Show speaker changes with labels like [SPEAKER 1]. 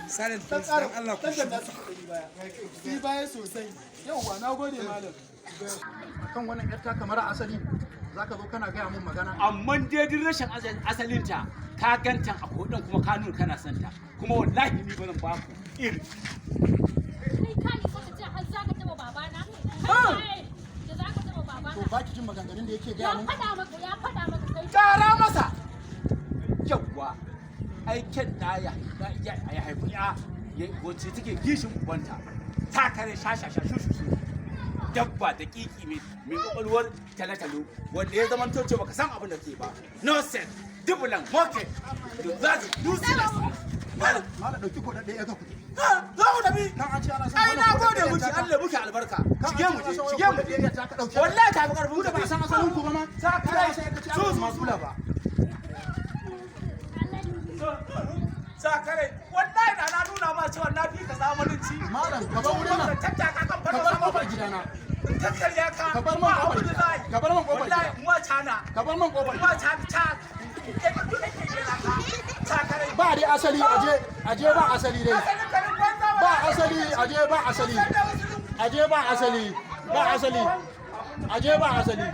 [SPEAKER 1] Sanin dan Allah ku
[SPEAKER 2] shi baya sosai. Yauwa na gode malam.
[SPEAKER 3] Kan wannan yar taka mara asali zaka zo kana gaya mun magana.
[SPEAKER 4] Amma dai din rashin asalinta ka ganta a kodin kuma ka nuna kana santa kuma wallahi ni ba zan ba ku iri.
[SPEAKER 5] Kai ka yi saka ce har zaka taba babana? Kai da zaka taba babana?
[SPEAKER 3] To baki jin maganganun da yake gaya mun.
[SPEAKER 5] Ya faɗa maka kai.
[SPEAKER 4] Kara masa. Yawwa. Aiken da ya haifi ya wacce take gishin ubanta ta kare shashasha shushu dabba da kiki mai kwakwalwar talatalo wanda ya zama toce baka san abin da ke ba no sense dubulan moke da za su useless
[SPEAKER 3] Malam dauki ko da ɗaya ga kuɗi.
[SPEAKER 4] za mu tafi
[SPEAKER 3] Kan an ce ana son
[SPEAKER 4] ai na
[SPEAKER 3] wannan
[SPEAKER 4] gode
[SPEAKER 3] kuɗi
[SPEAKER 4] miki
[SPEAKER 3] ya
[SPEAKER 4] Allah muke albarka shige mu je
[SPEAKER 3] ta ka dauke.
[SPEAKER 4] wallahi ta fi karfin
[SPEAKER 3] Ku da ba san asalin ku ba ma.
[SPEAKER 4] ta kare
[SPEAKER 3] sai ka ci abin masula ba.
[SPEAKER 4] sakare wallahi da na nuna ma cewa na fi ka zamanin ci
[SPEAKER 3] Malam ka bar wurin nan.
[SPEAKER 4] tattaka kan
[SPEAKER 3] Ka bar kofar gidana.
[SPEAKER 4] tattarya ka
[SPEAKER 3] Ka bar man kofar gida. Ka bar man kofar
[SPEAKER 4] wallahi
[SPEAKER 3] gida.
[SPEAKER 4] uwa cana
[SPEAKER 3] Ka bar man kofar
[SPEAKER 4] uwa
[SPEAKER 3] gida.
[SPEAKER 4] ta sakare
[SPEAKER 3] Ba dai asali aje ba asali dai. Ba asali aje ba asali. Aje ba asali. Ba asali. Aje ba asali.